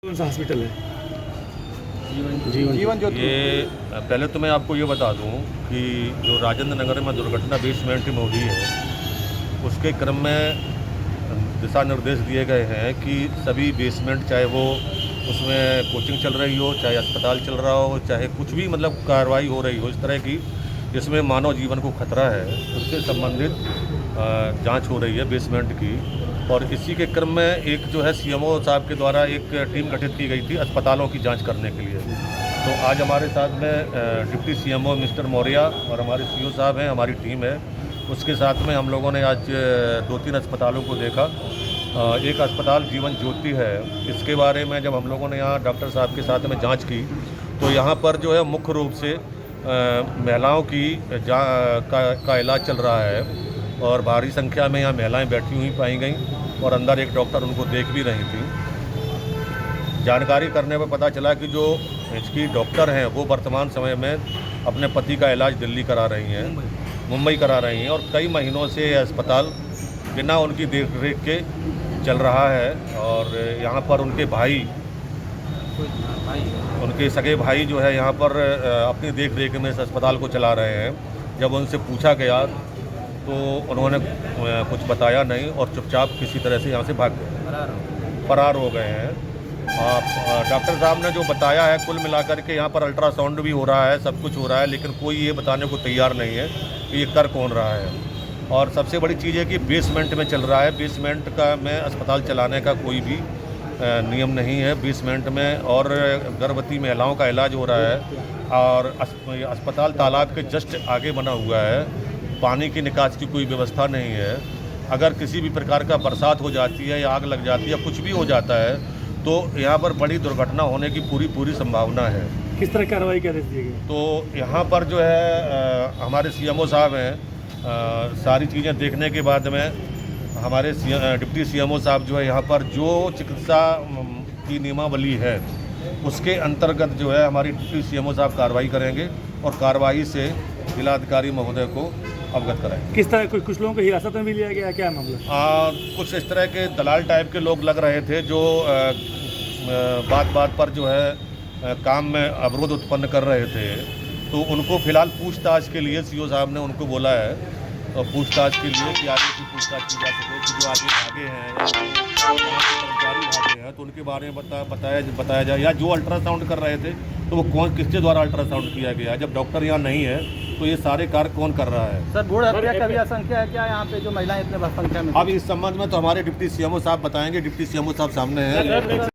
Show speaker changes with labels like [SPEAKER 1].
[SPEAKER 1] कौन सा हॉस्पिटल है?
[SPEAKER 2] जीवन ज्योति।
[SPEAKER 3] ये पहले तो मैं आपको ये बता दूं कि जो राजेंद्र नगर में दुर्घटना बेसमेंट में हुई है, उसके क्रम में दिशा निर्देश दिए गए हैं कि सभी बेसमेंट, चाहे वो उसमें कोचिंग चल रही हो, चाहे अस्पताल चल रहा हो, चाहे कुछ भी मतलब कार्रवाई हो रही हो इस तरह की जिसमें मानव जीवन को खतरा है, उससे संबंधित जांच हो रही है बेसमेंट की। और इसी के क्रम में एक जो है सीएमओ साहब के द्वारा एक टीम गठित की गई थी अस्पतालों की जांच करने के लिए। तो आज हमारे साथ में डिप्टी सीएमओ मिस्टर मौर्य और हमारे सीओ साहब हैं, हमारी टीम है। उसके साथ में हम लोगों ने आज 2-3 अस्पतालों को देखा। एक अस्पताल जीवन ज्योति है, इसके बारे में जब हम लोगों ने यहाँ डॉक्टर साहब के साथ में जाँच की तो यहाँ पर जो है मुख्य रूप से महिलाओं की का इलाज चल रहा है और भारी संख्या में यहाँ महिलाएं बैठी हुई पाई गई और अंदर एक डॉक्टर उनको देख भी रही थी। जानकारी करने पर पता चला कि जो इसकी डॉक्टर हैं वो वर्तमान समय में अपने पति का इलाज दिल्ली करा रही हैं, मुंबई करा रही हैं, और कई महीनों से यह अस्पताल बिना उनकी देखरेख के चल रहा है। और यहाँ पर उनके सगे भाई जो है यहाँ पर अपनी देखरेख में इस अस्पताल को चला रहे हैं। जब उनसे पूछा गया तो उन्होंने कुछ बताया नहीं और चुपचाप किसी तरह से यहाँ से फरार हो गए हैं। डॉक्टर साहब ने जो बताया है कुल मिलाकर के यहाँ पर अल्ट्रासाउंड भी हो रहा है, सब कुछ हो रहा है, लेकिन कोई ये बताने को तैयार नहीं है कि ये कर कौन रहा है। और सबसे बड़ी चीज़ है कि बेसमेंट में चल रहा है। बेसमेंट का में अस्पताल चलाने का कोई भी नियम नहीं है बेसमेंट में, और गर्भवती महिलाओं का इलाज हो रहा है। और अस्पताल तालाब के जस्ट आगे बना हुआ है, पानी की निकास की कोई व्यवस्था नहीं है। अगर किसी भी प्रकार का बरसात हो जाती है या आग लग जाती है या कुछ भी हो जाता है तो यहाँ पर बड़ी दुर्घटना होने की पूरी संभावना है।
[SPEAKER 1] किस तरह कार्रवाई के आदेश दिए गए?
[SPEAKER 3] तो यहाँ पर जो है हमारे सीएमओ साहब हैं, सारी चीज़ें देखने के बाद में हमारे डिप्टी सीएमओ साहब जो है यहाँ पर जो चिकित्सा की नियमावली है उसके अंतर्गत जो है हमारी डिप्टी सीएमओ साहब कार्रवाई करेंगे और कार्रवाई से जिलाधिकारी महोदय को अवगत कराएंगे।
[SPEAKER 1] किस तरह कुछ लोगों को हिरासत में भी लिया गया, क्या मामला?
[SPEAKER 3] कुछ इस तरह के दलाल टाइप के लोग लग रहे थे जो बात पर जो है काम में अवरोध उत्पन्न कर रहे थे। तो उनको फिलहाल पूछताछ के लिए सीओ साहब ने उनको बोला है, और पूछताछ के लिए कि आगे की पूछताछ की जा सके कि जो आगे भागे हैं या कर्मचारी भागे हैं तो उनके बारे में बताया जाए, या जो अल्ट्रासाउंड कर रहे थे तो वो किसके द्वारा अल्ट्रासाउंड किया गया। जब डॉक्टर यहाँ नहीं है तो ये सारे कार्य कौन कर रहा है?
[SPEAKER 2] सर, भ्रूण हत्या का भी आशंका है क्या यहाँ पे, जो महिलाएं इतने संख्या में?
[SPEAKER 3] अब इस संबंध में तो हमारे डिप्टी सीएमओ साहब बताएंगे। डिप्टी सीएमओ साहब सामने हैं।